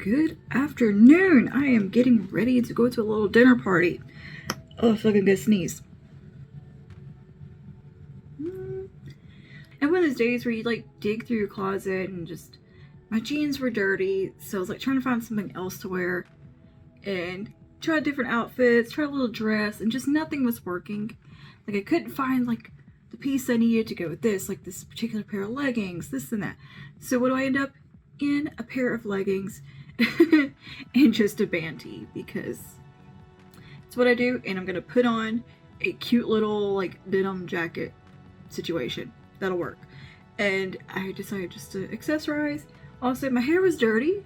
Good afternoon. I am getting ready to go to a little dinner party. Oh, I feel like I'm gonna sneeze. And one of those days where you like dig through your closet and just, my jeans were dirty, so I was like trying to find something else to wear and try different outfits, try a little dress, and just nothing was working. Like I couldn't find like the piece I needed to go with this, like this particular pair of leggings, this and that. So what do I end up in? A pair of leggings and just a band tee, because it's what I do, and I'm gonna put on a cute little like denim jacket situation. That'll work. And I decided just to accessorize. Also, my hair was dirty,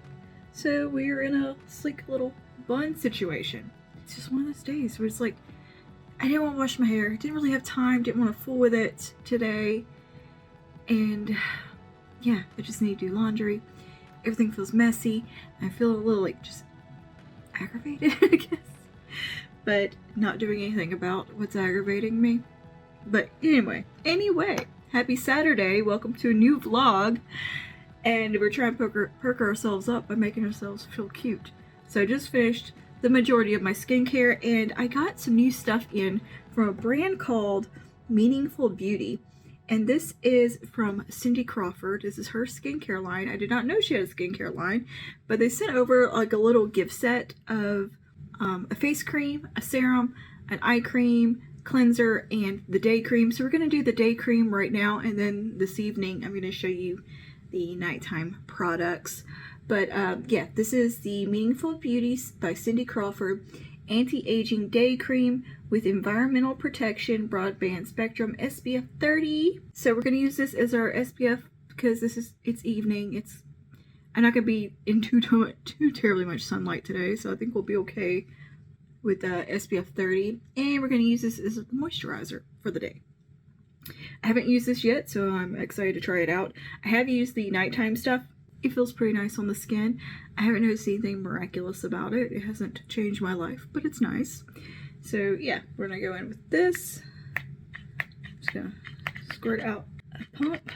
so we were in a sleek little bun situation. It's just one of those days where it's like, I didn't want to wash my hair, didn't really have time, didn't want to fool with it today, and yeah, I just need to do laundry. Everything feels messy. I feel a little like just aggravated, I guess, but not doing anything about what's aggravating me. But anyway, happy Saturday. Welcome to a new vlog, and we're trying to perk ourselves up by making ourselves feel cute. So I just finished the majority of my skincare, and I got some new stuff in from a brand called Meaningful Beauty. And this is from Cindy Crawford. This is her skincare line. I did not know she had a skincare line, but they sent over like a little gift set of a face cream, a serum, an eye cream, cleanser, and the day cream. So we're going to do the day cream right now, and then this evening I'm going to show you the nighttime products. But yeah, this is the Meaningful Beauty by Cindy Crawford Anti-Aging Day Cream with Environmental Protection Broadband Spectrum SPF 30. So we're going to use this as our SPF because it's evening. I'm not going to be in too terribly much sunlight today, so I think we'll be okay with SPF 30. And we're going to use this as a moisturizer for the day. I haven't used this yet, so I'm excited to try it out. I have used the nighttime stuff. It feels pretty nice on the skin. I haven't noticed anything miraculous about it. It hasn't changed my life, but it's nice. So yeah, we're gonna go in with this. Just gonna squirt out a pump.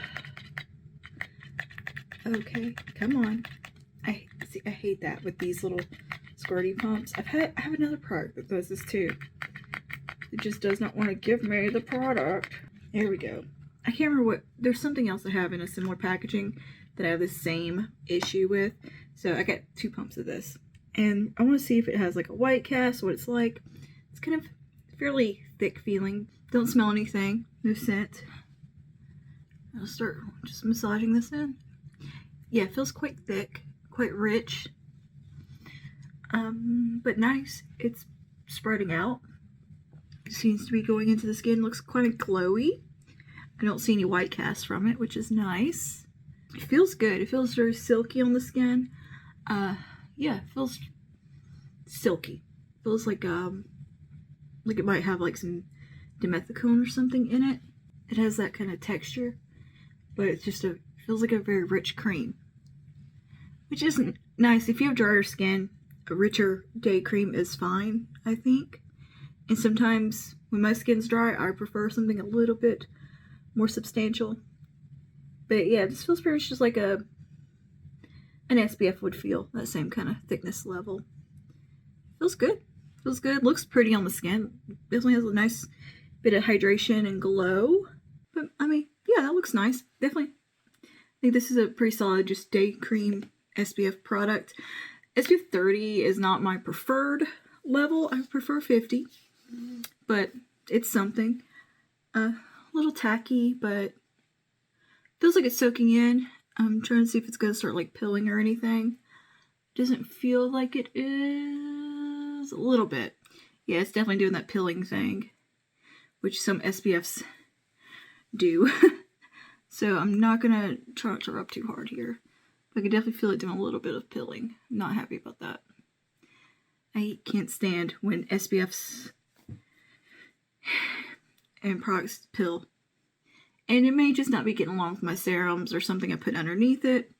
Okay, come on. I hate that with these little squirty pumps. I have another product that does this too. It just does not want to give me the product. There we go. I can't remember there's something else I have in a similar packaging that I have the same issue with. So I got 2 pumps of this. And I want to see if it has like a white cast, what it's like. It's kind of fairly thick feeling. Don't smell anything. No scent. I'll start just massaging this in. Yeah, it feels quite thick, quite rich. But nice. It's spreading out. It seems to be going into the skin. Looks quite glowy. I don't see any white cast from it, which is nice. It feels good. It feels very silky on the skin. Yeah, it feels silky. It feels like it might have like some dimethicone or something in it. It has that kind of texture, but it's just feels like a very rich cream, which isn't nice. If you have drier skin, a richer day cream is fine, I think. And sometimes when my skin's dry, I prefer something a little bit more substantial. But yeah, this feels pretty much just like an SPF would feel, that same kind of thickness level. Feels good. Feels good. Looks pretty on the skin. Definitely has a nice bit of hydration and glow. But I mean, yeah, that looks nice. Definitely. I think this is a pretty solid just day cream SPF product. SPF 30 is not my preferred level. I prefer 50. But it's something. A little tacky, but feels like it's soaking in. I'm trying to see if it's going to start like pilling or anything. Doesn't feel like it is. A little bit. Yeah, it's definitely doing that pilling thing, which some SPFs do. So I'm not going to try not to rub too hard here. But I can definitely feel it doing a little bit of pilling. I'm not happy about that. I can't stand when SPFs and products pill. And it may just not be getting along with my serums or something I put underneath it.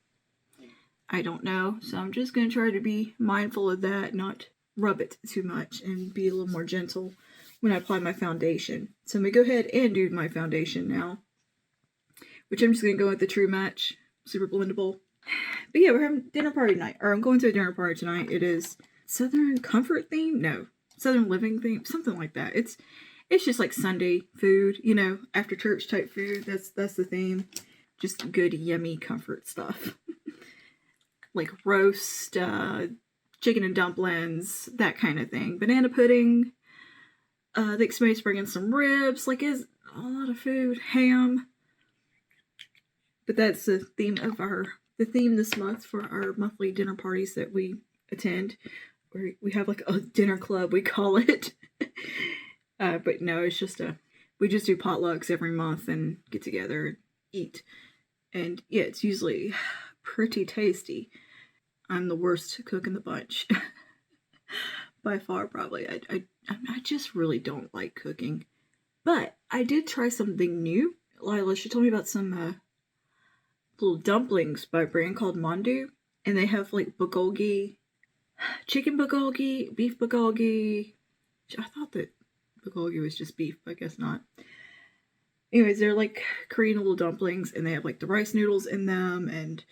I don't know. So I'm just going to try to be mindful of that, not rub it too much, and be a little more gentle when I apply my foundation. So I'm going to go ahead and do my foundation now, which I'm just going to go with the True Match Super Blendable But yeah, we're having dinner party tonight. Or I'm going to a dinner party tonight. It is Southern Comfort theme? No. Southern Living theme? Something like that. It's just like Sunday food, you know, after church type food. That's the theme. Just good, yummy comfort stuff. Like roast, chicken and dumplings, that kind of thing. Banana pudding. I think somebody's bringing some ribs. Like, is a lot of food. Ham. But that's the theme this month for our monthly dinner parties that we attend. We have like a dinner club, we call it. But no, it's just we just do potlucks every month and get together and eat. And yeah, it's usually pretty tasty. I'm the worst cook in the bunch. By far, probably. I just really don't like cooking. But I did try something new. Lila, she told me about some little dumplings by a brand called Mandu. And they have like bulgogi, chicken bulgogi, beef bulgogi. I thought that bulgogi was just beef, but I guess not. Anyways, they're like Korean little dumplings, and they have like the rice noodles in them and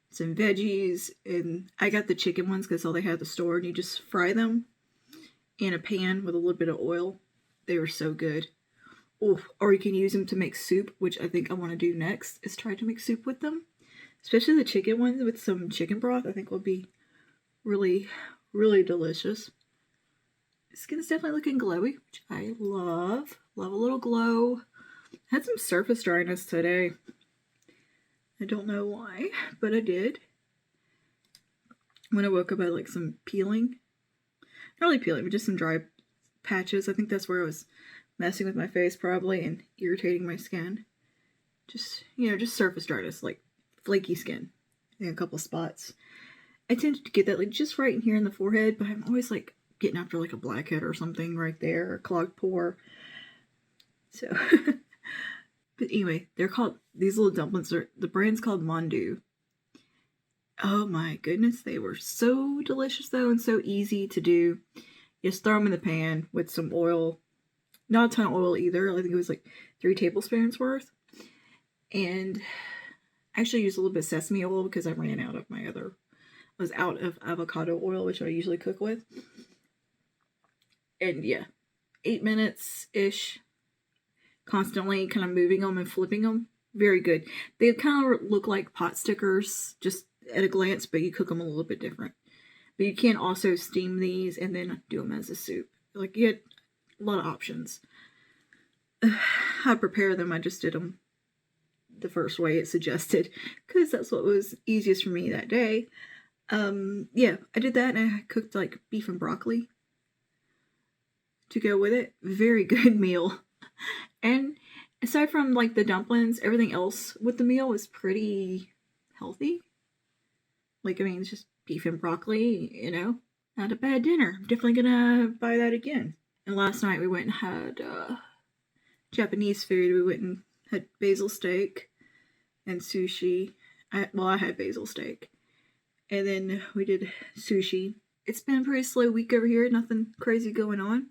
some veggies. And I got the chicken ones because all they had at the store, and you just fry them in a pan with a little bit of oil. They were so good. Oh, or you can use them to make soup, which I think I want to do next, is try to make soup with them. Especially the chicken ones with some chicken broth, I think will be really, really delicious. Skin's definitely looking glowy, which I love. Love a little glow. Had some surface dryness today. I don't know why, but I did. When I woke up, I had like some peeling. Not really peeling, but just some dry patches. I think that's where I was messing with my face probably and irritating my skin. Just, you know, just surface dryness, like flaky skin in a couple spots. I tend to get that like just right in here in the forehead, but I'm always like getting after like a blackhead or something right there, or clogged pore. So, but anyway, they're called, these little dumplings are, the brand's called Mandu. Oh my goodness, they were so delicious though, and so easy to do. You just throw them in the pan with some oil. Not a ton of oil either. I think it was like 3 tablespoons worth. And I actually used a little bit of sesame oil because I ran out of my other, I was out of avocado oil, which I usually cook with. And yeah, 8 minutes-ish. Constantly kind of moving them and flipping them. Very good. They kind of look like pot stickers just at a glance, but you cook them a little bit different. But you can also steam these and then do them as a soup. Like, you had a lot of options. I prepare them. I just did them the first way it suggested because that's what was easiest for me that day. Yeah, I did that, and I cooked like beef and broccoli to go with it. Very good meal. And aside from like the dumplings, everything else with the meal was pretty healthy. Like, I mean, it's just beef and broccoli, you know, not a bad dinner. I'm definitely gonna buy that again. And last night we went and had Japanese food. We went and had basil steak and sushi. I had basil steak. And then we did sushi. It's been a pretty slow week over here. Nothing crazy going on.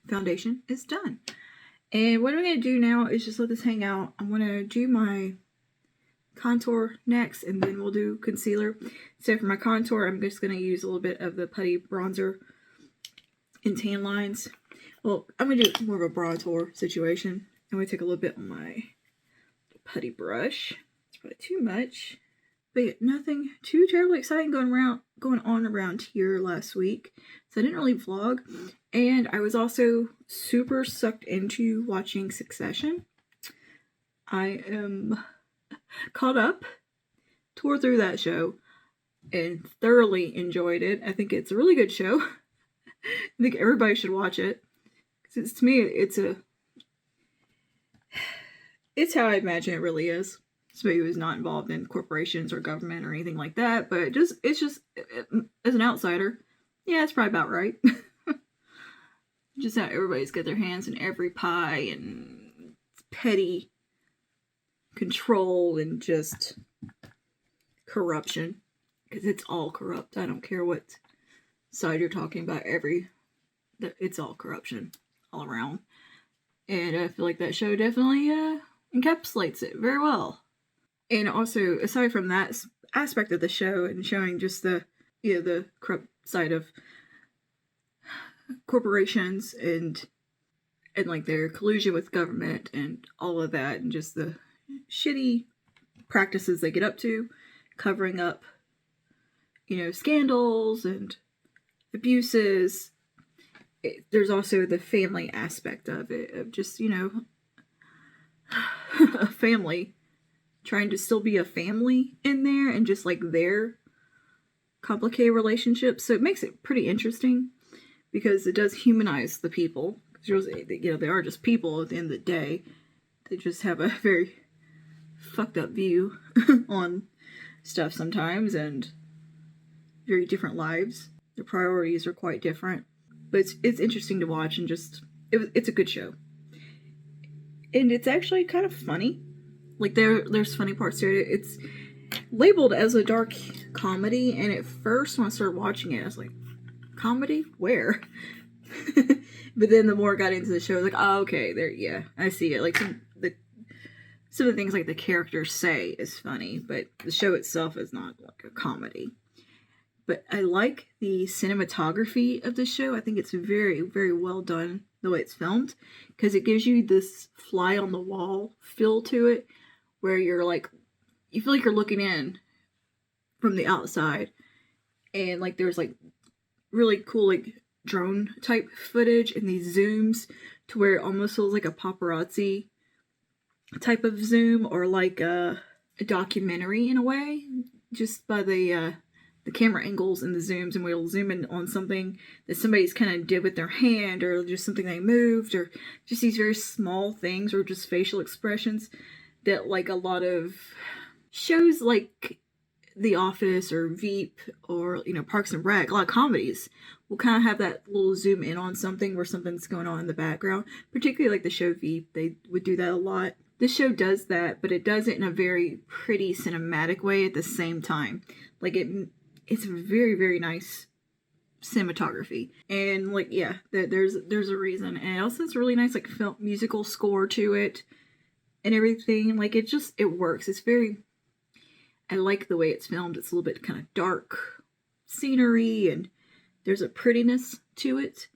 Foundation is done. And what I'm going to do now is just let this hang out. I'm going to do my contour next, and then we'll do concealer. So for my contour, I'm just going to use a little bit of the Putty bronzer in tan lines. Well, I'm going to do more of a bronzer situation. I'm going to take a little bit on my Putty brush. It's probably too much. But yeah, nothing too terribly exciting going on around here last week. So I didn't really vlog. And I was also super sucked into watching Succession. I am caught up, tore through that show, and thoroughly enjoyed it. I think it's a really good show. I think everybody should watch it. Because to me, it's how I imagine it really is. Somebody who is not involved in corporations or government or anything like that, but it's just as an outsider, yeah, it's probably about right. Just how everybody's got their hands in every pie, and petty control and just corruption, because it's all corrupt. I don't care what side you're talking about, it's all corruption all around. And I feel like that show definitely encapsulates it very well. And also, aside from that, aspect of the show and showing just the the corrupt side of corporations and like their collusion with government and all of that, and just the shitty practices they get up to, covering up scandals and abuses. There's also the family aspect of it, of just a family trying to still be a family in there, and just like their complicated relationships. So it makes it pretty interesting because it does humanize the people. They are just people at the end of the day. They just have a very fucked up view on stuff sometimes, and very different lives. Their priorities are quite different. But it's interesting to watch, and just it's a good show. And it's actually kind of funny. Like there's funny parts to it. It's labeled as a dark comedy, and at first when I started watching it, I was like, comedy? Where? But then the more I got into the show, I was like, oh, okay, there, yeah, I see it. Like some of the things like the characters say is funny, but the show itself is not like a comedy. But I like the cinematography of the show. I think it's very, very well done the way it's filmed, because it gives you this fly on the wall feel to it, where you're like, you feel like you're looking in from the outside, and like there's like really cool like drone type footage and these zooms to where it almost feels like a paparazzi type of zoom, or like a documentary in a way, just by the camera angles and the zooms, and we'll zoom in on something that somebody's kind of did with their hand, or just something they moved, or just these very small things, or just facial expressions that like a lot of shows like The Office or Veep or Parks and Rec, a lot of comedies will kind of have that little zoom in on something where something's going on in the background. Particularly like the show Veep, they would do that a lot. This show does that, but it does it in a very pretty cinematic way at the same time. Like it's very, very nice cinematography, and like there's a reason, and also it's a really nice like film musical score to it and everything. Like it works. It's very, I like the way it's filmed. It's a little bit kind of dark scenery, and there's a prettiness to it.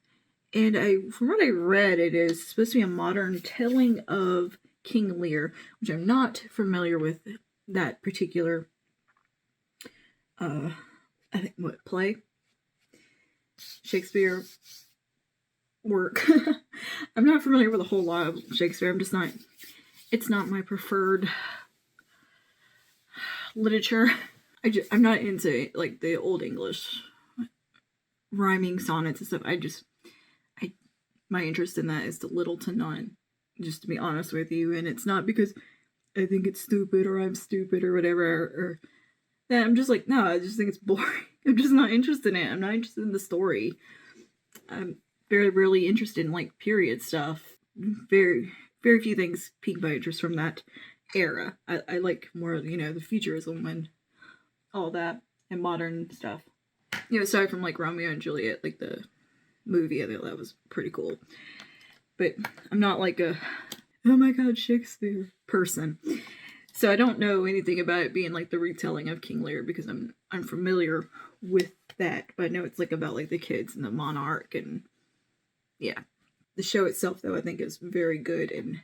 And from what I read, it is supposed to be a modern telling of King Lear, which I'm not familiar with that particular I think play? Shakespeare work. I'm not familiar with a whole lot of Shakespeare. It's not my preferred literature. I'm not into like the old English rhyming sonnets and stuff. My interest in that is little to none, just to be honest with you. And it's not because I think it's stupid or I'm stupid or whatever, or that. I'm just like, no, I just think it's boring. I'm just not interested in it. I'm not interested in the story. I'm very rarely interested in like period stuff. Very, very few things pique my interest from that era. I like more, the futurism and all that, and modern stuff. Aside from like Romeo and Juliet, like the movie, I thought that was pretty cool. But I'm not like a, oh my god, Shakespeare person. So I don't know anything about it being like the retelling of King Lear, because I'm familiar with that, but I know it's like about like the kids and the monarch, and yeah. The show itself, though, I think is very good and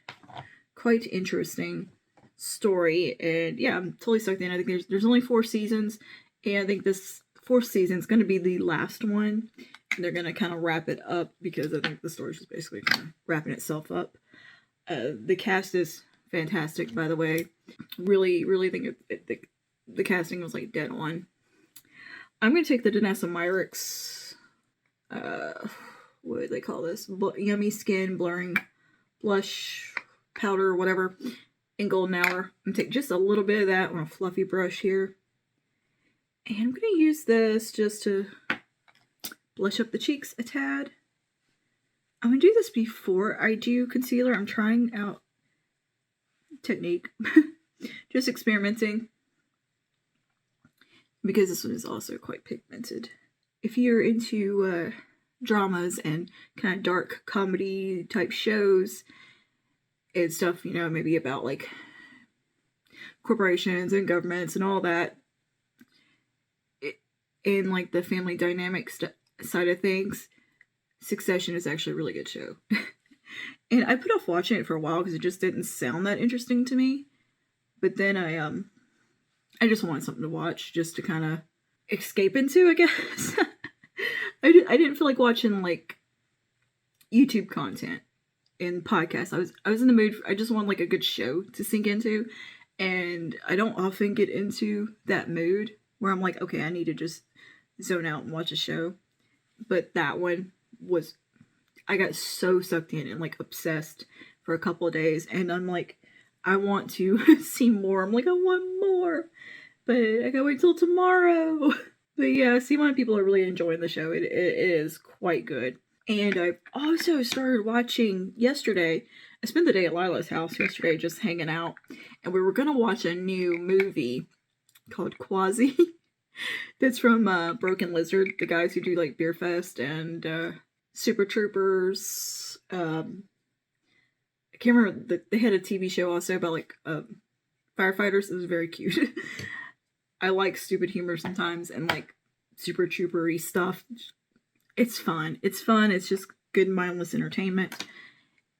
quite interesting story, and yeah, I'm totally sucked in. I think there's only 4 seasons, and I think this 4th season is going to be the last one, and they're going to kind of wrap it up, because I think the story's just basically kind of wrapping itself up. The cast is fantastic, by the way. Really, really think the casting was like dead on. I'm going to take the Danessa Myricks, what do they call this? Yummy Skin Blurring Blush Powder, whatever, in Golden Hour. I'm going to take just a little bit of that on a fluffy brush here. And I'm going to use this just to blush up the cheeks a tad. I'm going to do this before I do concealer. I'm trying out technique. Just experimenting. Because this one is also quite pigmented. If you're into dramas and kind of dark comedy type shows and stuff, maybe about like corporations and governments and all that, in like the family dynamic side of things, Succession is actually a really good show. And I put off watching it for a while because it just didn't sound that interesting to me. But then I just wanted something to watch just to kind of escape into, I guess. I didn't feel like watching like YouTube content and podcasts. I was in the mood I just want like a good show to sink into, and I don't often get into that mood where I'm like, okay, I need to just zone out and watch a show. But that one was, I got so sucked in and like obsessed for a couple of days, and I'm like, I want to see more. I'm like, I want more, but I gotta wait till tomorrow. But yeah, I see why people are really enjoying the show. It is quite good. And I also started watching yesterday. I spent the day at Lila's house yesterday just hanging out, and we were gonna watch a new movie called Quasi. That's from Broken Lizard, the guys who do like Beer Fest and Super Troopers. I can't remember. They had a TV show also about like firefighters. It was very cute. I like stupid humor sometimes and like Super Trooper-y stuff. It's fun. It's fun. It's just good mindless entertainment.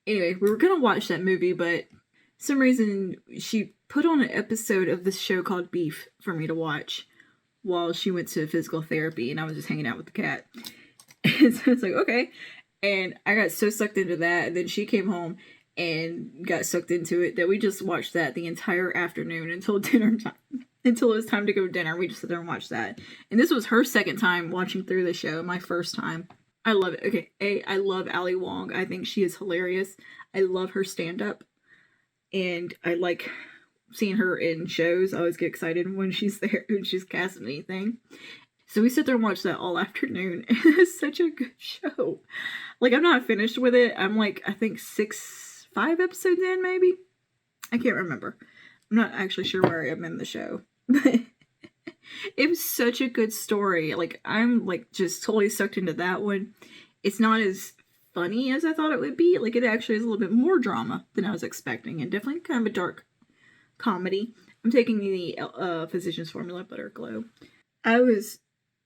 Anyway, we were gonna watch that movie, but for some reason she put on an episode of this show called Beef for me to watch while she went to physical therapy, and I was just hanging out with the cat. And so it's like, okay. And I got so sucked into that, and then she came home and got sucked into it that we just watched that the entire afternoon until dinner time. Until it was time to go to dinner, we just sat there and watched that. And this was her second time watching through the show, my first time. I love it. Okay, I love Ali Wong. I think she is hilarious. I love her stand-up. And I like seeing her in shows. I always get excited when she's there, when she's casting anything. So we sit there and watch that all afternoon. And it's such a good show. Like, I'm not finished with it. I'm like, I think 5 episodes in, maybe? I can't remember. I'm not actually sure where I am in the show. But it was such a good story. Like, I'm like just totally sucked into that one. It's not as funny as I thought it would be. Like, it actually is a little bit more drama than I was expecting. And definitely kind of a dark comedy. I'm taking the Physicians Formula Butter Glow. I was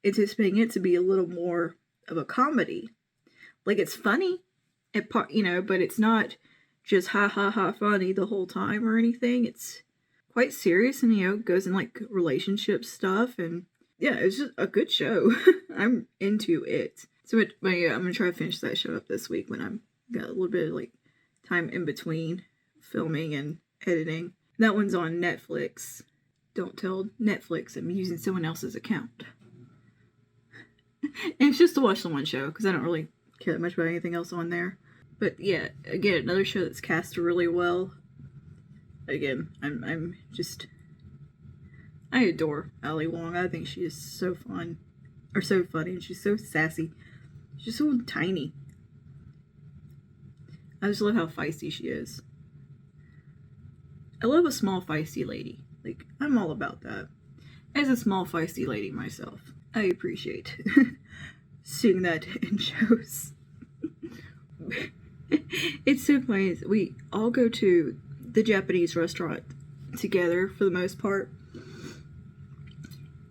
anticipating it to be a little more of a comedy. Like, it's funny, but it's not just ha ha ha funny the whole time or anything. It's quite serious and, goes in like relationship stuff. And yeah, it's just a good show. I'm into it. So I'm going to try to finish that show up this week when I'm got a little bit of like time in between filming and editing. That one's on Netflix. Don't tell Netflix I'm using someone else's account. And it's just to watch the one show because I don't really care that much about anything else on there. But yeah, again, another show that's cast really well. Again, I adore Ali Wong. I think she is so fun, or so funny, and she's so sassy. She's so tiny. I just love how feisty she is. I love a small feisty lady. Like, I'm all about that. As a small feisty lady myself, I appreciate seeing that in shows. It's so funny. We all go to the Japanese restaurant together for the most part.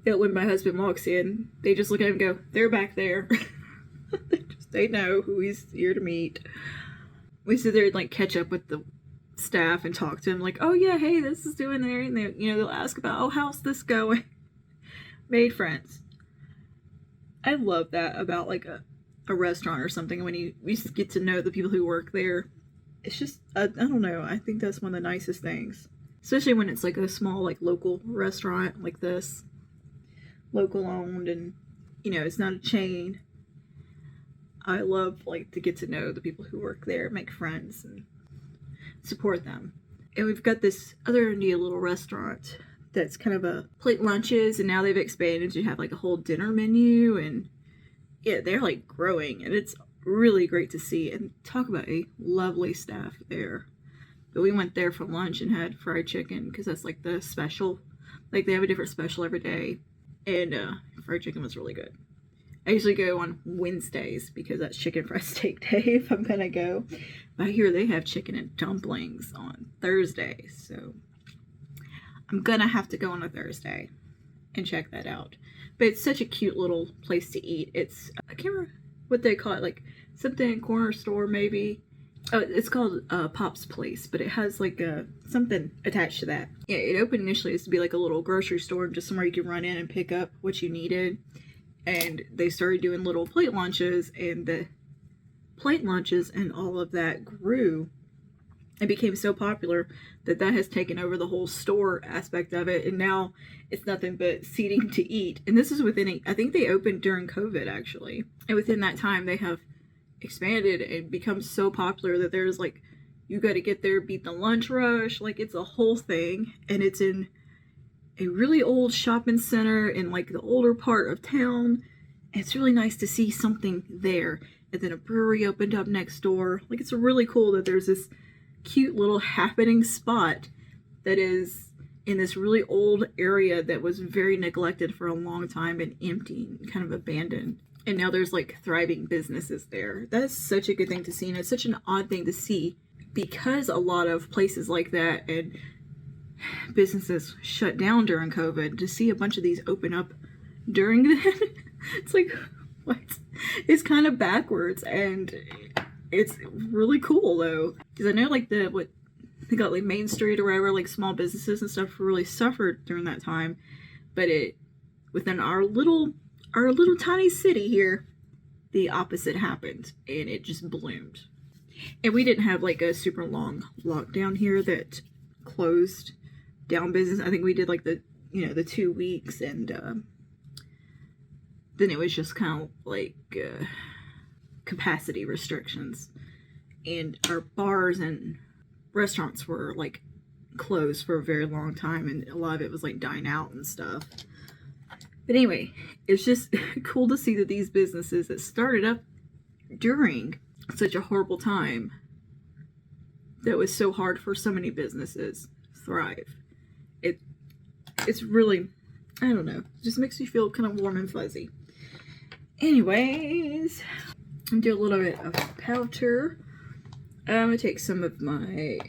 That when my husband walks in, they just look at him and go, they're back there. They know who he's here to meet. We sit there and like catch up with the staff and talk to him like, oh yeah, hey, this is doing there. And they, they'll ask about, oh, how's this going? Made friends. I love that about like a restaurant or something when we get to know the people who work there. It's just, I don't know, I think that's one of the nicest things. Especially when it's like a small like local restaurant like this. Local owned and, it's not a chain. I love like to get to know the people who work there, make friends and support them. And we've got this other neat little restaurant that's kind of a plate lunches, and now they've expanded to have like a whole dinner menu, and yeah, they're like growing, and it's really great to see. And talk about a lovely staff there. But we went there for lunch and had fried chicken because that's like the special. Like, they have a different special every day, and fried chicken was really good. I usually go on Wednesdays because that's chicken fried steak day if I'm gonna go. But I hear they have chicken and dumplings on Thursdays, so I'm gonna have to go on a Thursday and check that out. But it's such a cute little place to eat. It's, I can't remember what they call it, like something corner store maybe. Oh, it's called Pop's Place, but it has like something attached to that. Yeah, it opened initially as to be like a little grocery store, just somewhere you could run in and pick up what you needed. And they started doing little plate lunches, and the plate lunches and all of that grew and became so popular that that has taken over the whole store aspect of it. And now it's nothing but seating to eat. And this is within, I think they opened during COVID actually. And within that time, they have expanded and become so popular that there's like, you got to get there, beat the lunch rush. Like, it's a whole thing. And it's in a really old shopping center in like the older part of town. And it's really nice to see something there. And then a brewery opened up next door. Like, it's really cool that there's this cute little happening spot that is in this really old area that was very neglected for a long time and empty and kind of abandoned. And now there's like thriving businesses there. That is such a good thing to see. And it's such an odd thing to see because a lot of places like that and businesses shut down during COVID. To see a bunch of these open up during that, it's like, what? It's kind of backwards, and it's really cool though, because I know like what they got like Main Street or whatever, like small businesses and stuff really suffered during that time, but it within our little tiny city here, the opposite happened, and it just bloomed. And we didn't have like a super long lockdown here that closed down business. I think we did like the 2 weeks, and then it was just kind of like capacity restrictions, and our bars and restaurants were like closed for a very long time, and a lot of it was like dine out and stuff. But anyway, it's just cool to see that these businesses that started up during such a horrible time that was so hard for so many businesses thrive. It's really, I don't know, it just makes me feel kind of warm and fuzzy. Anyways, I'm doing a little bit of powder. I'm gonna take some of my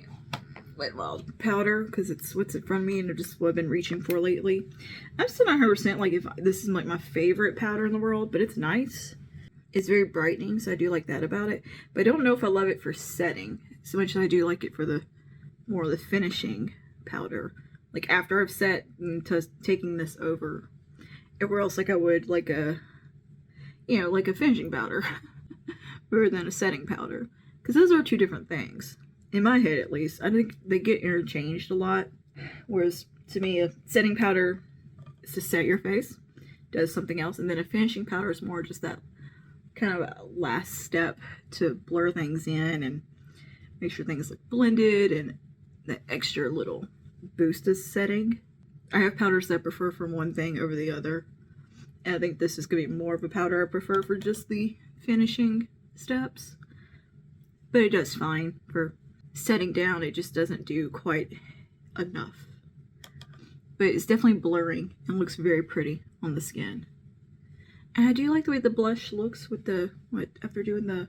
Wet Wild powder because it's what's in front of me and just what I've been reaching for lately. I'm still not 100% like if this is like my favorite powder in the world, but it's nice. It's very brightening, so I do like that about it. But I don't know if I love it for setting so much as I do like it for the more of the finishing powder. Like after I've set and taking this over everywhere else, like I would like a like a finishing powder rather than a setting powder, because those are two different things in my head, at least. I think they get interchanged a lot, whereas to me a setting powder is to set your face, does something else, and then a finishing powder is more just that kind of last step to blur things in and make sure things look blended, and that extra little boost of setting. I have powders that I prefer from one thing over the other. And I think this is going to be more of a powder I prefer for just the finishing steps. But it does fine for setting down. It just doesn't do quite enough. But it's definitely blurring and looks very pretty on the skin. And I do like the way the blush looks with the, after doing the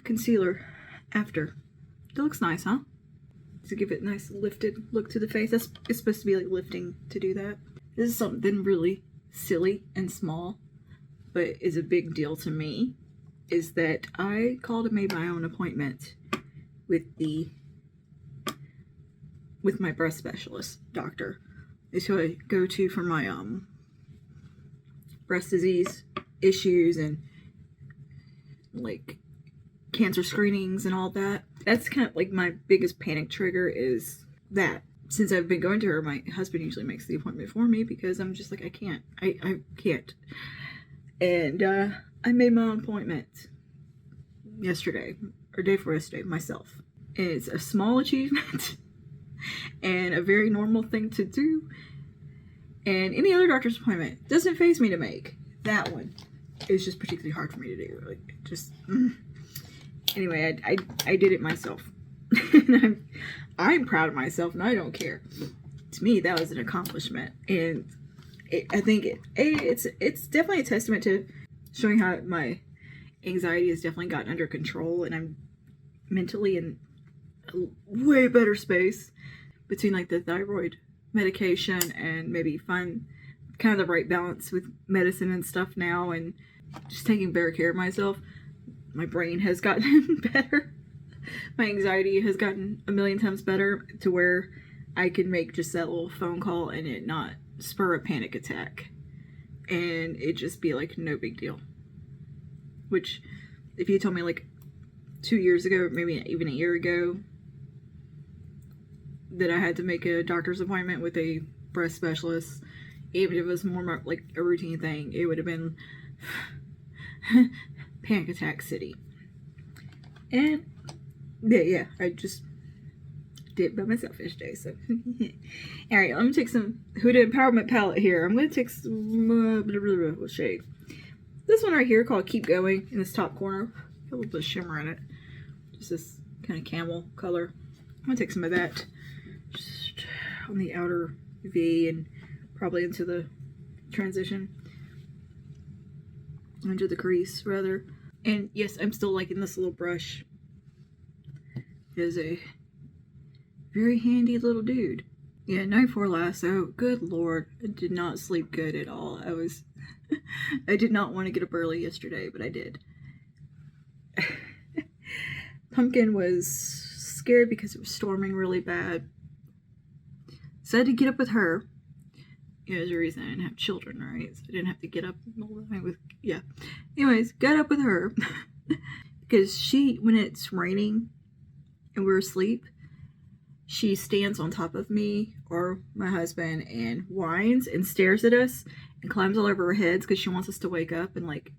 concealer after. It looks nice, huh? To give it a nice lifted look to the face. It's supposed to be like lifting to do that. This is something really silly and small, but is a big deal to me, is that I called and made my own appointment with my breast specialist doctor. It's who I go to for my breast disease issues and like cancer screenings and all that. That's kind of like my biggest panic trigger, is that since I've been going to her, my husband usually makes the appointment for me because I'm just like, I can't. And I made my own appointment yesterday, or day before yesterday, myself. And it's a small achievement and a very normal thing to do. And any other doctor's appointment doesn't faze me to make. That one is just particularly hard for me to do. Like, just, Anyway, I did it myself. And I'm proud of myself, and I don't care. To me, that was an accomplishment, and I think it's definitely a testament to showing how my anxiety has definitely gotten under control, and I'm mentally in a way better space between like the thyroid medication and maybe kind of the right balance with medicine and stuff now, and just taking better care of myself. My brain has gotten better. My anxiety has gotten a million times better to where I can make just that little phone call and it not spur a panic attack. And it just be like no big deal. Which, if you told me like 2 years ago, maybe even a year ago, that I had to make a doctor's appointment with a breast specialist, even if it was more like a routine thing, it would have been panic attack city. And yeah, I just did it by myself yesterday. So, alright, I'm gonna take some Huda Empowerment palette here. I'm gonna take some what shade? This one right here called Keep Going in this top corner. A little bit of shimmer in it. Just this kind of camel color. I'm gonna take some of that just on the outer V and probably into the transition. Into the crease, rather. And yes, I'm still liking this little brush. It is a very handy little dude. Yeah, night before last, so good lord, I did not sleep good at all. I did not want to get up early yesterday, but I did. Pumpkin was scared because it was storming really bad. So I had to get up with her. Yeah, there's a reason I didn't have children, right? So I didn't have to get up all the time with, yeah. Anyways, got up with her. Because when it's raining and we're asleep, she stands on top of me or my husband and whines and stares at us and climbs all over our heads because she wants us to wake up and like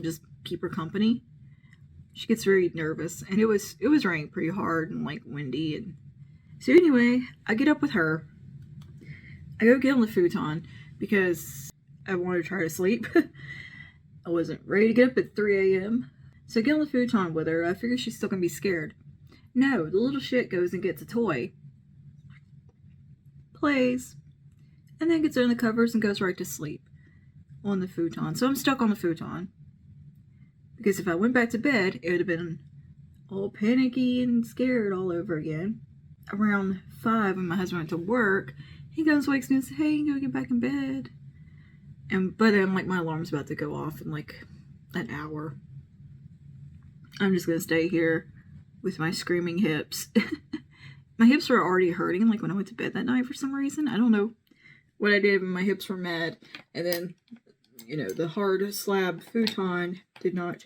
just keep her company. She gets very nervous, and it was raining pretty hard and like windy, and so anyway, I get up with her. I go get on the futon because I wanted to try to sleep. I wasn't ready to get up at 3 a.m. So I get on the futon with her. I figure she's still gonna be scared. No, the little shit goes and gets a toy, plays, and then gets under the covers and goes right to sleep on the futon. So I'm stuck on the futon. Because if I went back to bed, it would have been all panicky and scared all over again. Around 5, when my husband went to work, he goes, wakes me and says, hey, you go get back in bed. But then, like, my alarm's about to go off in, like, an hour. I'm just going to stay here with my screaming hips. My hips were already hurting, like, when I went to bed that night for some reason. I don't know what I did, but my hips were mad. And then, you know, the hard slab futon did not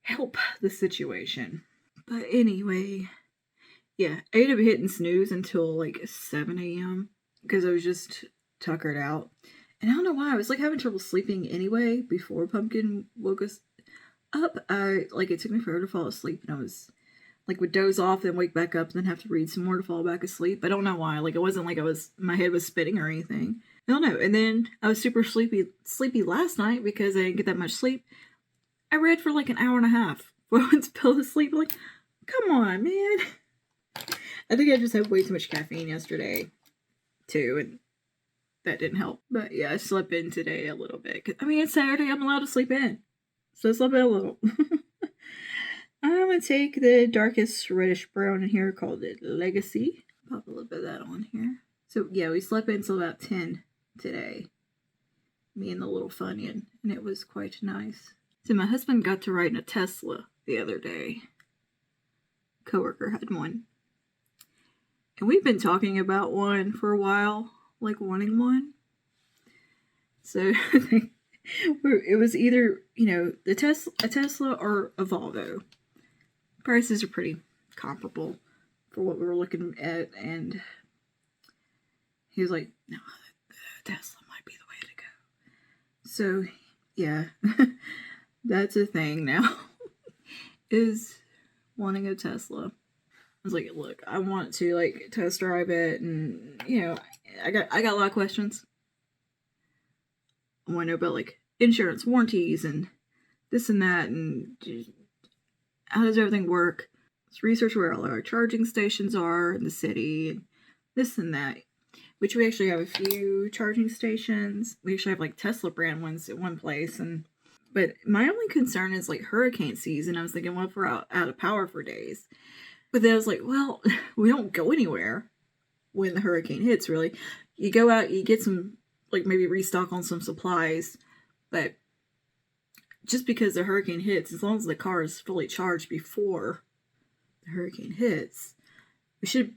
help the situation. But anyway, yeah, I ended up hitting snooze until like 7 a.m. because I was just tuckered out. And I don't know why, I was like having trouble sleeping anyway before Pumpkin woke us up. It took me forever to fall asleep, and I was like would doze off and wake back up and then have to read some more to fall back asleep. I don't know why. Like, it wasn't like my head was spinning or anything. I don't know. And then I was super sleepy last night because I didn't get that much sleep. I read for like an hour and a half before I went to fall asleep. Like, come on, man. I think I just had way too much caffeine yesterday, too, and that didn't help. But yeah, I slept in today a little bit. I mean, it's Saturday. I'm allowed to sleep in. So I slept in a little. I'm going to take the darkest reddish brown in here called it Legacy. Pop a little bit of that on here. So yeah, we slept in until about 10 today. Me and the little Funyun. And it was quite nice. So my husband got to ride in a Tesla the other day. Coworker had one. And we've been talking about one for a while. Like wanting one. So it was either, a Tesla or a Volvo. Prices are pretty comparable for what we were looking at, and he was like, no, Tesla might be the way to go. So yeah, that's a thing now, is wanting a Tesla. I was like, look, I want to test drive it, and I got a lot of questions. I want to know about insurance, warranties, and this and that, and how does everything work? Let's research where all our charging stations are in the city, and this and that. Which we actually have a few charging stations. We actually have Tesla brand ones at one place, but my only concern is hurricane season. I was thinking, what if we're out of power for days? But then I was like, well, we don't go anywhere when the hurricane hits, really. You go out, you get some like maybe restock on some supplies. But just because the hurricane hits, as long as the car is fully charged before the hurricane hits, we should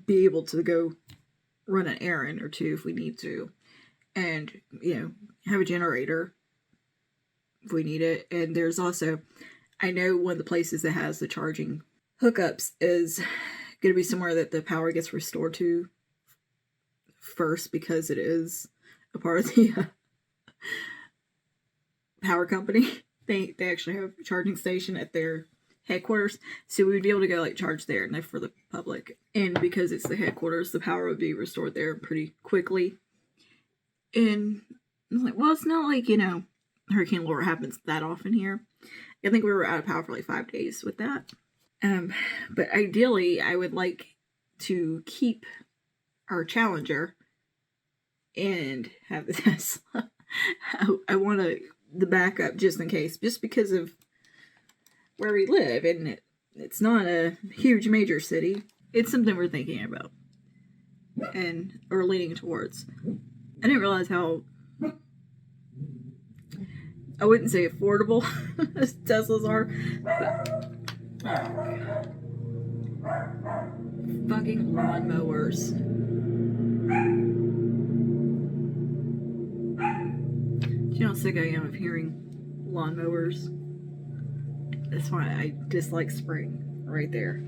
be able to go run an errand or two if we need to. And, you know, have a generator if we need it. And there's also, I know one of the places that has the charging hookups is going to be somewhere that the power gets restored to first, because it is a part of the power company. They actually have a charging station at their headquarters, so we would be able to go like charge there, and for the public. And because it's the headquarters, the power would be restored there pretty quickly. And I was like, well, it's not like, you know, Hurricane Laura happens that often here. I think we were out of power for like 5 days with that. But ideally, I would like to keep our Challenger and have the Tesla. I want the backup just in case, just because of where we live, and it's not a huge major city. It's something we're thinking about and or leaning towards. I didn't realize how, I wouldn't say affordable Teslas are, but fucking lawnmowers. Do you know how sick I am of hearing lawnmowers? That's why I dislike spring right there.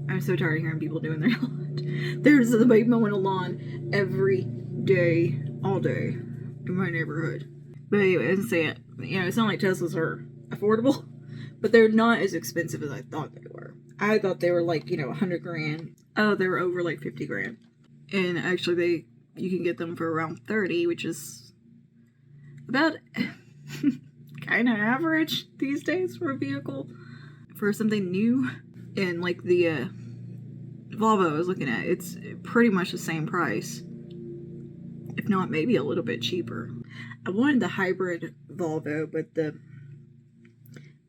I'm so tired of hearing people doing their lawn. There's somebody mowing a lawn every day, all day in my neighborhood. But anyway, as I say, you know, it's not like Teslas are affordable, but they're not as expensive as I thought they were. I thought they were like, you know, 100 grand. Oh, they were over like 50 grand. And actually you can get them for around 30, which is about kind of average these days for a vehicle, for something new. And like the Volvo I was looking at, it's pretty much the same price, if not maybe a little bit cheaper. I wanted the hybrid Volvo, but the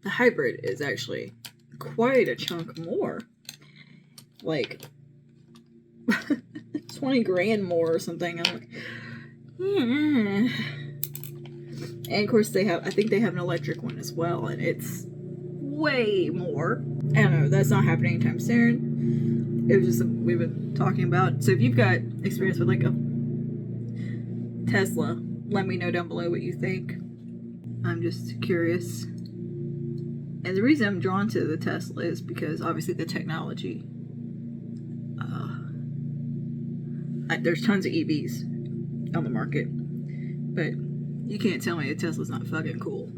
hybrid is actually quite a chunk more, like 20 grand more or something. I'm like, yeah. And of course I think they have an electric one as well, and it's way more. I don't know, that's not happening anytime soon. It was just something we've been talking about. So if you've got experience with like a Tesla, let me know down below what you think. I'm just curious. And the reason I'm drawn to the Tesla is because obviously the technology. There's tons of EVs on the market, but you can't tell me a Tesla's not fucking cool.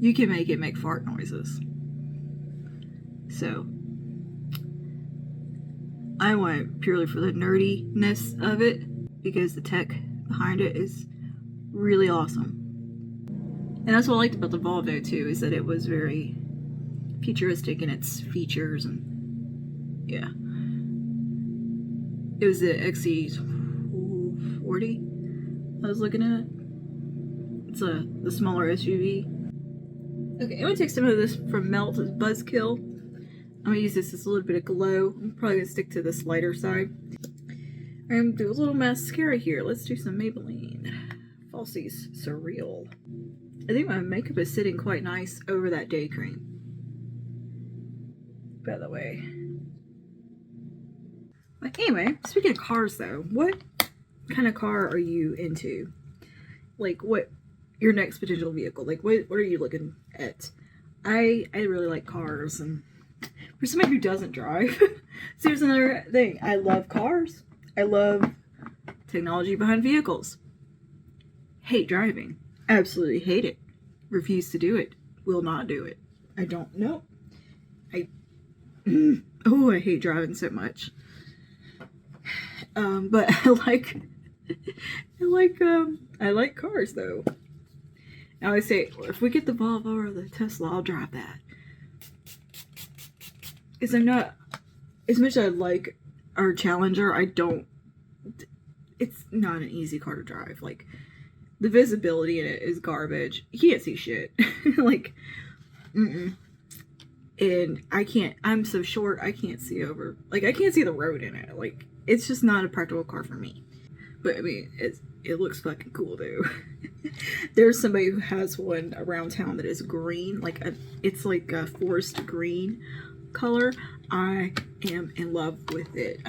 You can make it make fart noises. So I want it purely for the nerdiness of it, because the tech behind it is really awesome. And that's what I liked about the Volvo too, is that it was very futuristic in its features. And yeah, it was the XC40 I was looking at. It's the smaller SUV. Okay, I'm gonna take some of this from Melt as Buzzkill. I'm gonna use this as a little bit of glow. I'm probably gonna stick to this lighter side. I'm gonna do a little mascara here. Let's do some Maybelline Falsies Surreal. I think my makeup is sitting quite nice over that day cream, by the way. But anyway, speaking of cars though, what kind of car are you into? Like, what your next potential vehicle? Like, what are you looking at? I really like cars, and for somebody who doesn't drive, so here's another thing. I love cars. I love technology behind vehicles. Hate driving. Absolutely hate it. Refuse to do it. Will not do it. I don't know. I hate driving so much. But I like cars though. I always say, if we get the Volvo or the Tesla, I'll drive that. Because I'm not, as much as I like our Challenger, it's not an easy car to drive. Like, the visibility in it is garbage. You can't see shit. Like, And I'm so short, I can't see over, like, I can't see the road in it. Like, it's just not a practical car for me. But, I mean, it looks fucking cool though. There's somebody who has one around town that is green, it's like a forest green color. I am in love with it.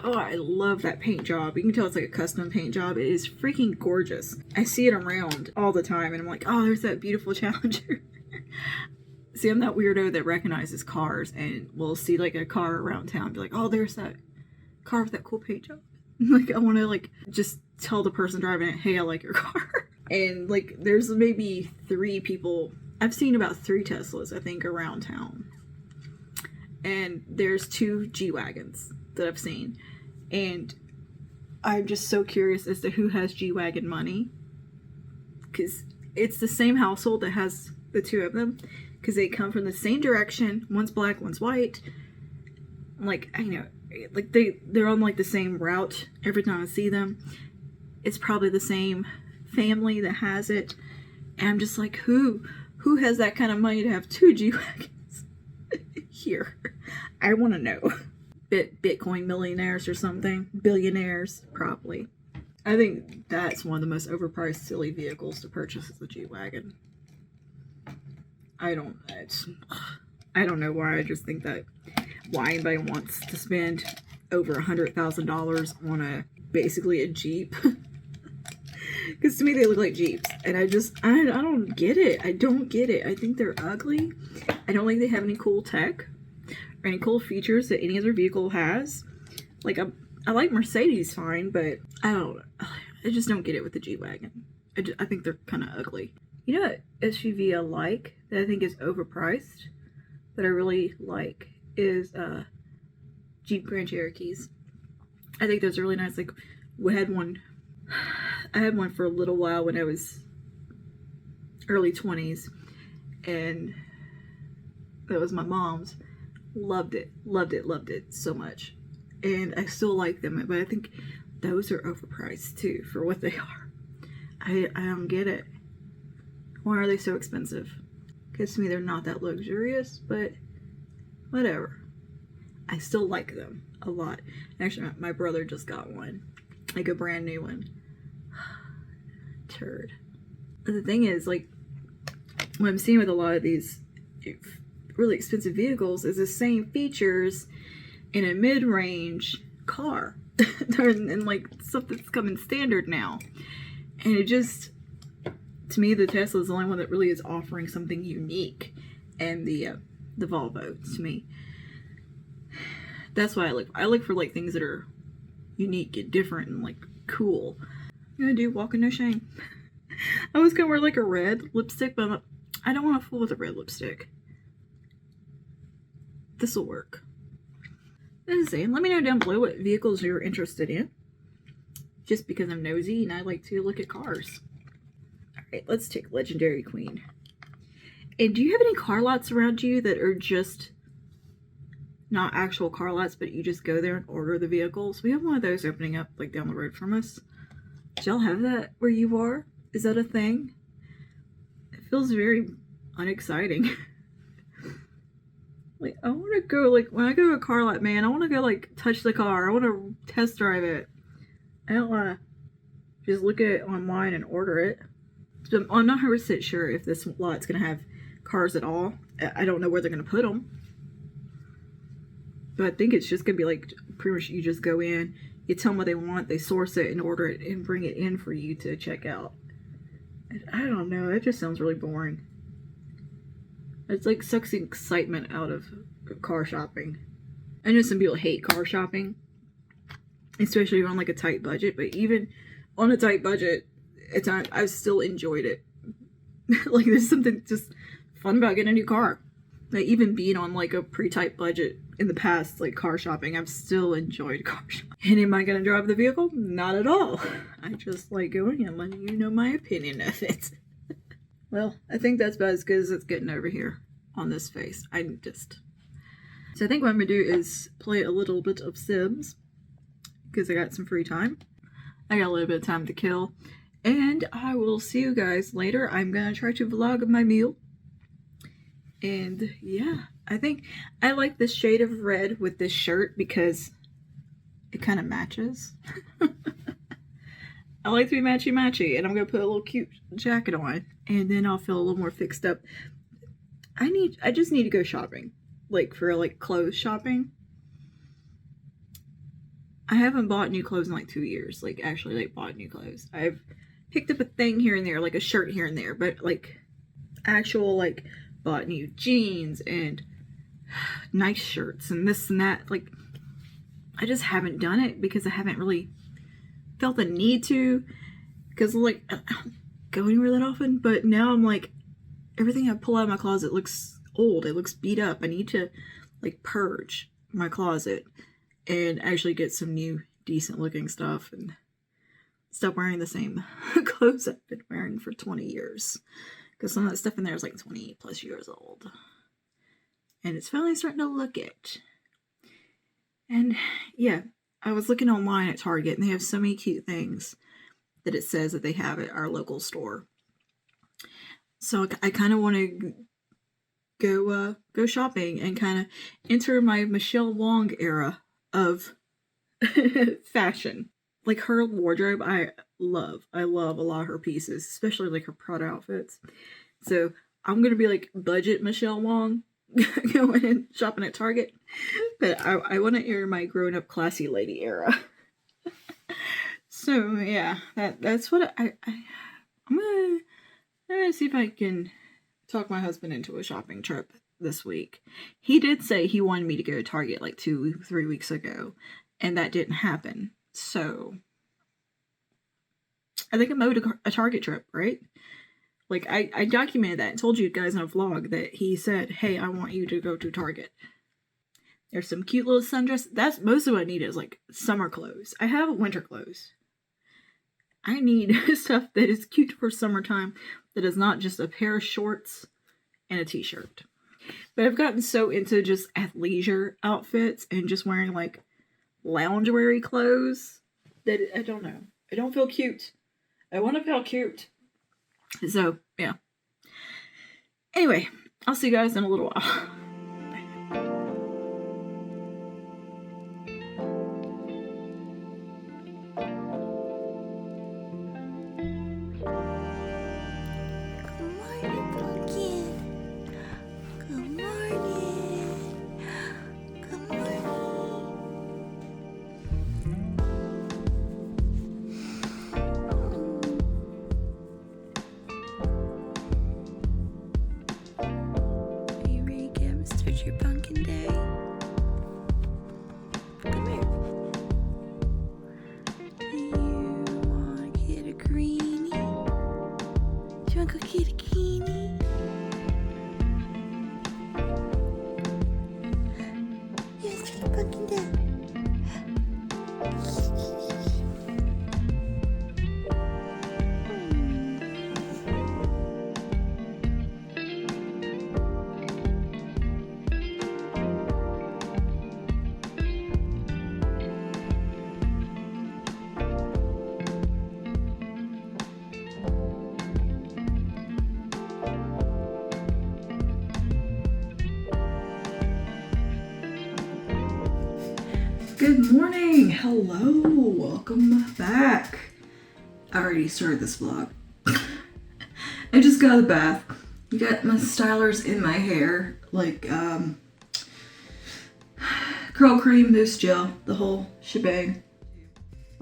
Oh, I love that paint job. You can tell it's like a custom paint job. It is freaking gorgeous. I see it around all the time and I'm like, oh, there's that beautiful Challenger. See, I'm that weirdo that recognizes cars and will see like a car around town and be like, oh, there's that car with that cool paint job. Like, I want to like just tell the person driving it, hey, I like your car. And like, there's maybe 3 people. I've seen about 3 Teslas, I think, around town. And there's 2 G-Wagons that I've seen. And I'm just so curious as to who has G-Wagon money. Because it's the same household that has the 2 of them. Because they come from the same direction. One's black, one's white. Like, I know, like they're on like the same route every time I see them. It's probably the same family that has it. And I'm just like, who has that kind of money to have 2 G-Wagons here? I want to know. Bitcoin millionaires or something. Billionaires, probably. I think that's one of the most overpriced silly vehicles to purchase is the G-Wagon. I don't know why. I just think that why anybody wants to spend over $100,000 on basically a Jeep. Because to me they look like Jeeps. And I don't get it. I don't get it. I think they're ugly. I don't think they have any cool tech or any cool features that any other vehicle has. Like, I like Mercedes fine, but I just don't get it with the G-Wagon. I think they're kind of ugly. You know what SUV I like that I think is overpriced that I really like is Jeep Grand Cherokees. I think those are really nice. Like, I had one for a little while when I was early 20s, and that was my mom's. Loved it so much, and I still like them, but I think those are overpriced too for what they are. I don't get it. Why are they so expensive? Because to me they're not that luxurious, but whatever. I still like them a lot. Actually, my brother just got one, like a brand new one. Turd. But the thing is, like, what I'm seeing with a lot of these really expensive vehicles is the same features in a mid-range car. And like stuff that's coming standard now. And it just, to me, the Tesla is the only one that really is offering something unique. And the Volvo, to me. That's why I look for like things that are unique and different and like cool. I'm gonna do Walk in No Shame. I was gonna wear like a red lipstick, but I don't want to fool with a red lipstick. This'll work. Just saying, let me know down below what vehicles you're interested in. Just because I'm nosy and I like to look at cars. Alright, let's take Legendary Queen. And do you have any car lots around you that are just not actual car lots, but you just go there and order the vehicles? We have one of those opening up like down the road from us. Do y'all have that where you are? Is that a thing? It feels very unexciting. Like, I want to go, like, when I go to a car lot, man, I want to go, like, touch the car. I want to test drive it. I don't want to just look at it online and order it. So I'm not 100% sure if this lot's going to have cars at all. I don't know where they're going to put them. But I think it's just going to be, like, pretty much you just go in, you tell them what they want, they source it and order it and bring it in for you to check out. I don't know. It just sounds really boring. It's like sucks the excitement out of car shopping. I know some people hate car shopping, especially on like a tight budget, but even on a tight budget, at times I've still enjoyed it. Like, there's something just fun about getting a new car. Like, even being on like a pretty tight budget in the past, like car shopping, I've still enjoyed car shopping. And am I gonna drive the vehicle? Not at all. I just like going and letting you know my opinion of it. Well, I think that's about as good as it's getting over here on this face. So I think what I'm going to do is play a little bit of Sims, because I got some free time. I got a little bit of time to kill. And I will see you guys later. I'm going to try to vlog my meal. And yeah, I think I like this shade of red with this shirt because it kind of matches. I like to be matchy matchy, and I'm gonna put a little cute jacket on, and then I'll feel a little more fixed up. I just need to go shopping, like for like clothes shopping. I haven't bought new clothes in like 2 years. Like actually, like bought new clothes. I've picked up a thing here and there, like a shirt here and there, but like actual like bought new jeans and nice shirts and this and that. Like I just haven't done it because I haven't really felt the need to, because like I don't go anywhere that often. But now I'm like, everything I pull out of my closet looks old. It looks beat up. I need to like purge my closet and actually get some new decent looking stuff and stop wearing the same clothes I've been wearing for 20 years. Because some of that stuff in there is like 20 plus years old. And it's finally starting to look it. And yeah, I was looking online at Target and they have so many cute things that it says that they have at our local store. So I kind of want to go shopping and kind of enter my Michelle Wong era of fashion. Like her wardrobe, I love a lot of her pieces, especially like her Prada outfits. So I'm gonna be like budget Michelle Wong, going and shopping at Target. But I want to enter my grown up classy lady era. So yeah, that's what I'm gonna see if I can talk my husband into a shopping trip this week. He did say he wanted me to go to Target like 2-3 weeks ago, and that didn't happen. So I think I'm owed a Target trip, right? Like I documented that and told you guys in a vlog that he said, hey, I want you to go to Target. There's some cute little sundress. That's most of what I need is like summer clothes. I have winter clothes. I need stuff that is cute for summertime, that is not just a pair of shorts and a t-shirt. But I've gotten so into just athleisure outfits and just wearing like loungewear clothes that I don't know. I don't feel cute. I want to feel cute. So, yeah. Anyway, I'll see you guys in a little while. Your pumpkin day. Come here. Do you want to get a greenie? Do you want to go get a greenie? Yes, it's your pumpkin day. Good morning. Hello. Welcome back. I already started this vlog. I just got out of the bath. You got my stylers in my hair, like curl cream, mousse gel, the whole shebang.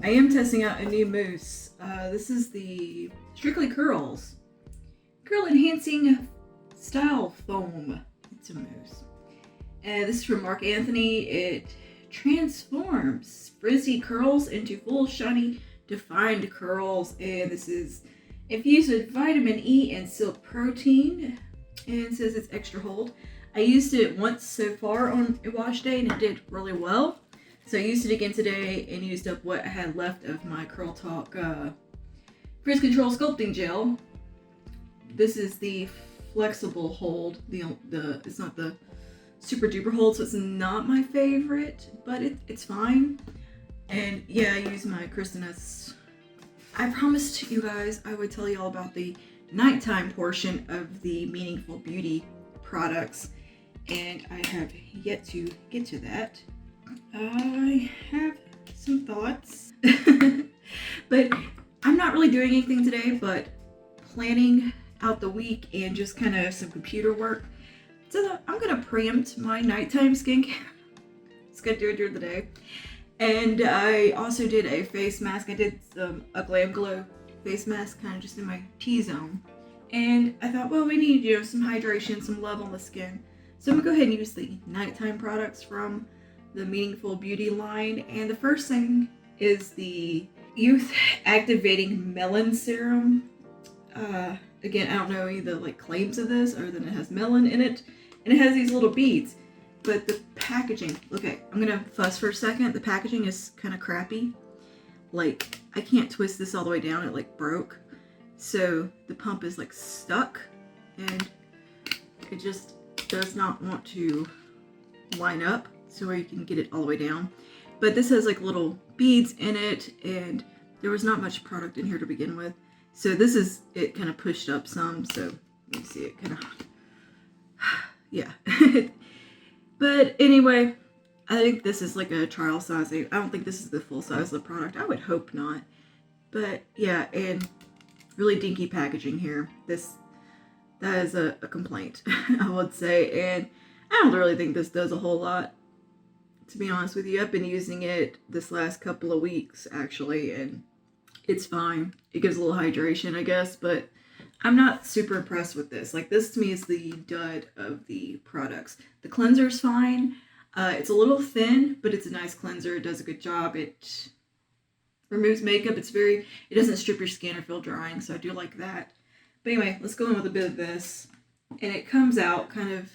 I am testing out a new mousse. This is the Strictly Curls Curl Enhancing Style Foam. It's a mousse. And this is from Mark Anthony. It transforms frizzy curls into full, shiny, defined curls. And this is infused with vitamin E and silk protein. And it says it's extra hold. I used it once so far on a wash day and it did really well. So I used it again today and used up what I had left of my Curl Talk Frizz Control Sculpting Gel. This is the flexible hold. It's not the super duper hold, so it's not my favorite, but it's fine. And yeah, I use my Kristiness. I promised you guys I would tell you all about the nighttime portion of the Meaningful Beauty products, and I have yet to get to that. I have some thoughts, but I'm not really doing anything today, but planning out the week and just kind of some computer work. So I'm gonna preempt my nighttime skincare. Just gonna do it during the day. And I also did a face mask. I did a Glam Glow face mask, kind of just in my T-zone. And I thought, well, we need, some hydration, some love on the skin. So I'm gonna go ahead and use the nighttime products from the Meaningful Beauty line. And the first thing is the Youth Activating Melon Serum. Again, I don't know any of the claims of this other than it has melon in it. And it has these little beads. But the packaging, okay, I'm gonna fuss for a second. The packaging is kind of crappy. I can't twist this all the way down. It broke. So the pump is stuck. And it just does not want to line up so where you can get it all the way down. But this has little beads in it, and there was not much product in here to begin with. So this is it kind of pushed up some. So let me see it kind of, yeah. But anyway, I think this is a trial size. I don't think this is the full size of the product. I would hope not. But yeah, and really dinky packaging here. That is a complaint, I would say. And I don't really think this does a whole lot, to be honest with you. I've been using it this last couple of weeks, actually, and it's fine. It gives a little hydration, I guess, but I'm not super impressed with this. This to me is the dud of the products. The cleanser's fine. It's a little thin, but it's a nice cleanser. It does a good job. It removes makeup. It doesn't strip your skin or feel drying, so I do like that. But anyway, let's go in with a bit of this. And it comes out kind of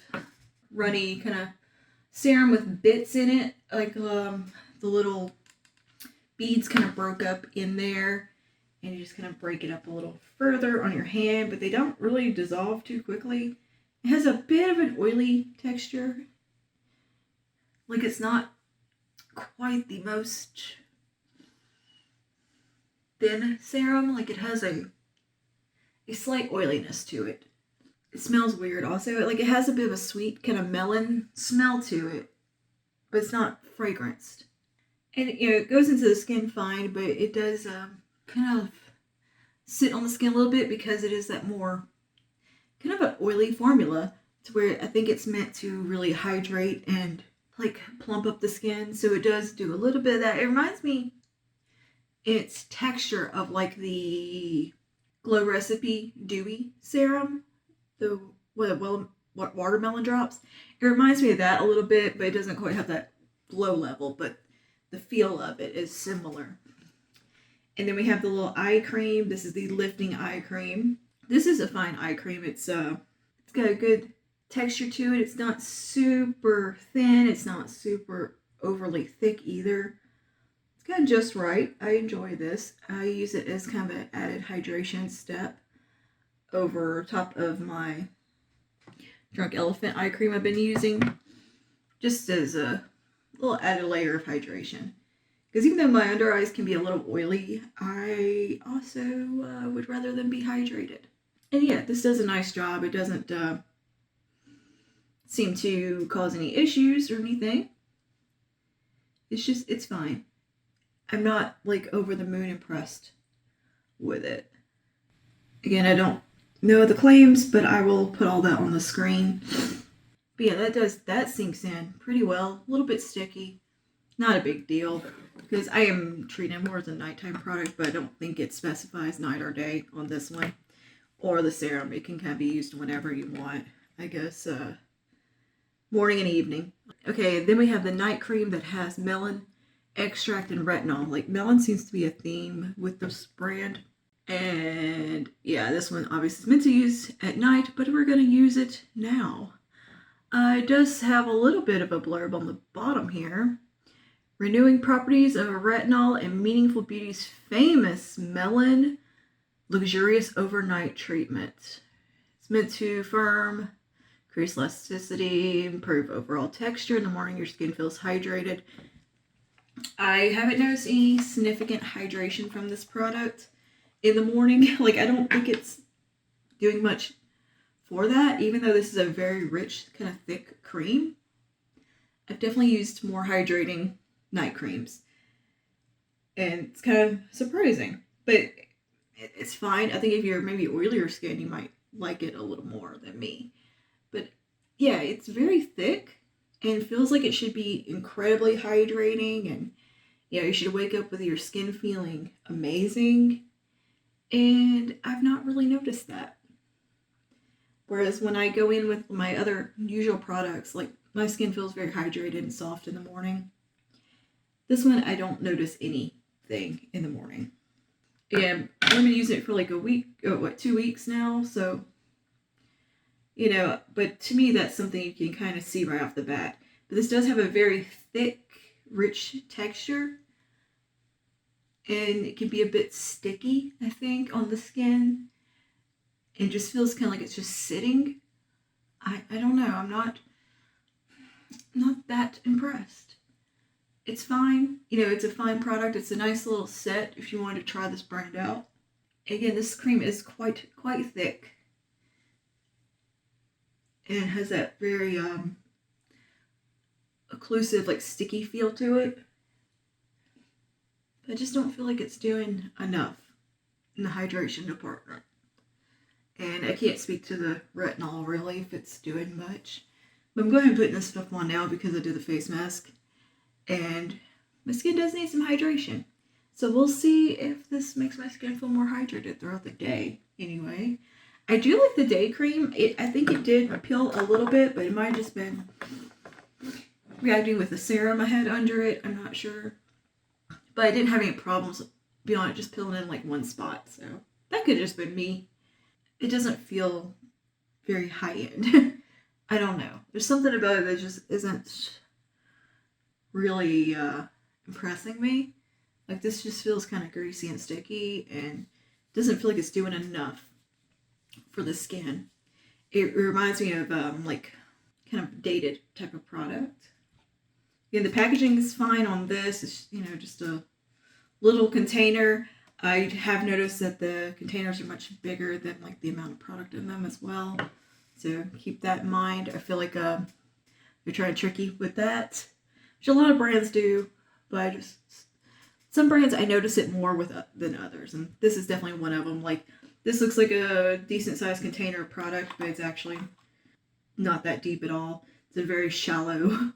runny, kind of serum with bits in it. The little beads kind of broke up in there. And you just kind of break it up a little further on your hand, but they don't really dissolve too quickly. It has a bit of an oily texture. It's not quite the most thin serum. It has a slight oiliness to it. It smells weird also. It has a bit of a sweet kind of melon smell to it, but it's not fragranced. And it goes into the skin fine, but it does kind of sit on the skin a little bit because it is that more kind of an oily formula to where I think it's meant to really hydrate and plump up the skin. So it does do a little bit of that. It reminds me its texture of the Glow Recipe Dewy Serum, the what watermelon drops. It reminds me of that a little bit, but it doesn't quite have that glow level, but the feel of it is similar. And then we have the little eye cream. This is the Lifting Eye Cream. This is a fine eye cream. It's got a good texture to it. It's not super thin. It's not super overly thick either. It's kind of just right. I enjoy this. I use it as kind of an added hydration step over top of my Drunk Elephant eye cream I've been using. Just as a little added layer of hydration. Because even though my under eyes can be a little oily, I also would rather them be hydrated. And yeah, this does a nice job. It doesn't seem to cause any issues or anything. It's fine. I'm not like over the moon impressed with it. Again, I don't know the claims, but I will put all that on the screen. But yeah, that sinks in pretty well. A little bit sticky. Not a big deal, because I am treating it more as a nighttime product, but I don't think it specifies night or day on this one. Or the serum. It can kind of be used whenever you want. I guess morning and evening. Okay, then we have the night cream that has melon extract and retinol. Like, melon seems to be a theme with this brand. And yeah, this one obviously is meant to use at night, but we're going to use it now. It does have a little bit of a blurb on the bottom here. Renewing properties of retinol and Meaningful Beauty's famous melon luxurious overnight treatment. It's meant to firm, increase elasticity, improve overall texture. In the morning, your skin feels hydrated. I haven't noticed any significant hydration from this product in the morning. Like, I don't think it's doing much for that, even though this is a very rich, kind of thick cream. I've definitely used more hydrating night creams, and it's kind of surprising. But It's fine. I think if you're maybe oilier skin, you might like it a little more than me. But yeah, it's very thick and feels like it should be incredibly hydrating, and you should wake up with your skin feeling amazing. And I've not really noticed that. Whereas when I go in with my other usual products, like my skin feels very hydrated and soft in the morning. This one, I don't notice anything in the morning. And I've been using it for like a week, 2 weeks now. So, but to me, that's something you can kind of see right off the bat. But this does have a very thick, rich texture. And it can be a bit sticky, I think, on the skin. It just feels kind of like it's just sitting. I don't know. I'm not that impressed. It's fine. It's a fine product. It's a nice little set if you wanted to try this brand out. Again, this cream is quite thick. And it has that very occlusive, like sticky feel to it. I just don't feel like it's doing enough in the hydration department. And I can't speak to the retinol really if it's doing much. But I'm going ahead and putting this stuff on now because I do the face mask. And my skin does need some hydration. So we'll see if this makes my skin feel more hydrated throughout the day. Anyway, I do like the day cream. I think it did peel a little bit, but it might have just been reacting with the serum I had under it. I'm not sure. But I didn't have any problems beyond it just peeling in like one spot. So that could have just been me. It doesn't feel very high end. I don't know. There's something about it that just isn't really impressing me. Like this just feels kind of greasy and sticky and doesn't feel like it's doing enough for the skin. It reminds me of like kind of dated type of product. Again, the packaging is fine on this. It's just a little container. I have noticed that the containers are much bigger than like the amount of product in them as well. So keep that in mind. I feel like they're trying to trick you with that, which a lot of brands do, but some brands I notice it more with than others, and this is definitely one of them. Like this looks like a decent sized container of product, but it's actually not that deep at all. It's a very shallow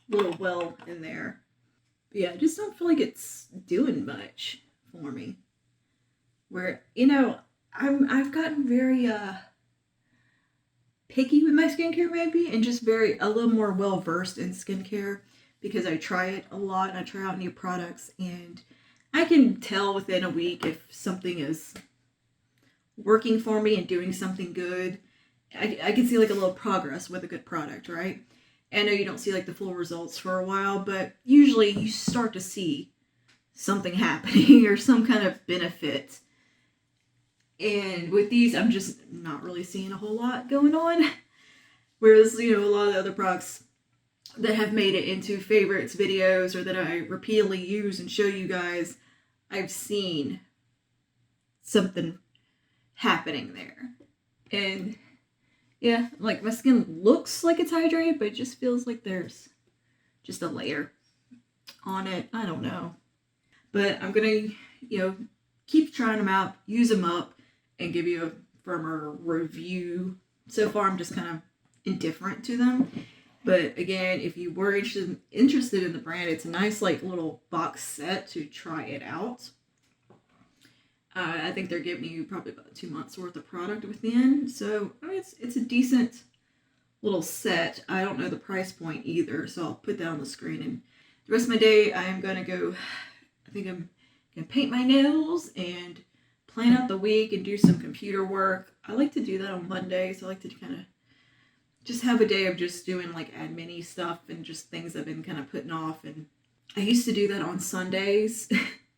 little well in there. But yeah, I just don't feel like it's doing much for me. Where I've gotten very picky with my skincare maybe, and just a little more well versed in skincare because I try it a lot and I try out new products, and I can tell within a week if something is working for me and doing something good. I can see like a little progress with a good product, right? I know you don't see like the full results for a while, but usually you start to see something happening or some kind of benefit. And with these, I'm just not really seeing a whole lot going on. Whereas, a lot of the other products that have made it into favorites videos or that I repeatedly use and show you guys, I've seen something happening there. And yeah, like my skin looks like it's hydrated, but it just feels like there's just a layer on it. I don't know. But I'm going to, keep trying them out, use them up, and give you a firmer review. So far, I'm just kind of indifferent to them. But again, if you were interested in the brand, it's a nice like little box set to try it out. I think they're giving you probably about 2 months worth of product within. So it's a decent little set. I don't know the price point either, so I'll put that on the screen. And the rest of my day, I am going to go, I think I'm going to paint my nails and plan out the week and do some computer work. I like to do that on Monday, so I like to kind of just have a day of just doing like admin-y stuff and just things I've been kind of putting off. And I used to do that on Sundays.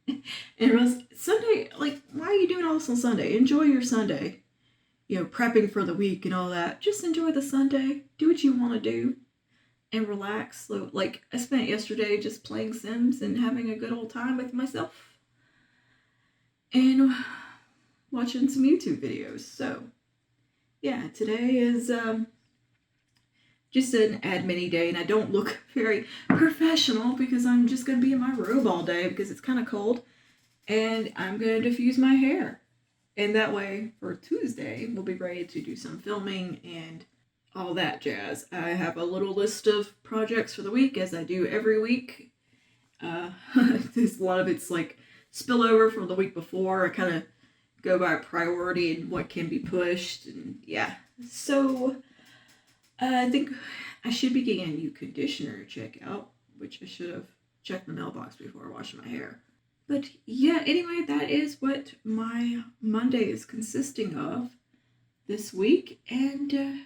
And it was Sunday, like, why are you doing all this on Sunday? Enjoy your Sunday. Prepping for the week and all that. Just enjoy the Sunday. Do what you want to do. And relax. So, like, I spent yesterday just playing Sims and having a good old time with myself. And watching some YouTube videos. So, yeah, today is just an admin-y day, and I don't look very professional because I'm just going to be in my robe all day because it's kind of cold. and I'm going to diffuse my hair. And that way, for Tuesday, we'll be ready to do some filming and all that jazz. I have a little list of projects for the week, as I do every week. There's a lot of it's like spillover from the week before. I kind of go by priority and what can be pushed, and yeah. So I think I should be getting a new conditioner to check out, which I should have checked the mailbox before washing my hair. But yeah, anyway, that is what my Monday is consisting of this week, and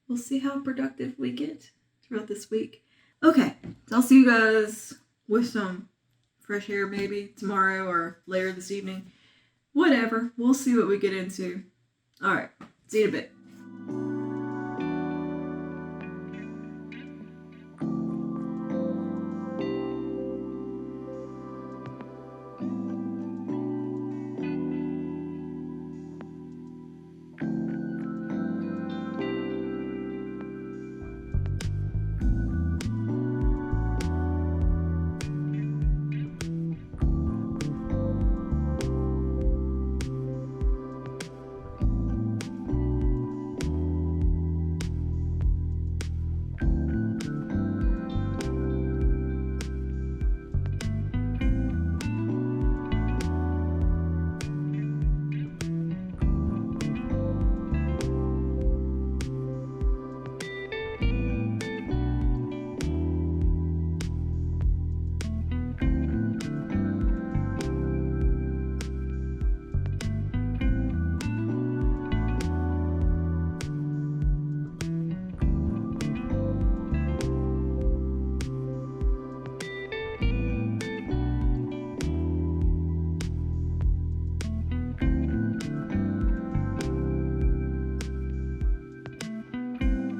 we'll see how productive we get throughout this week. Okay, so I'll see you guys with some fresh hair maybe tomorrow or later this evening. Whatever, we'll see what we get into. Alright, see you in a bit.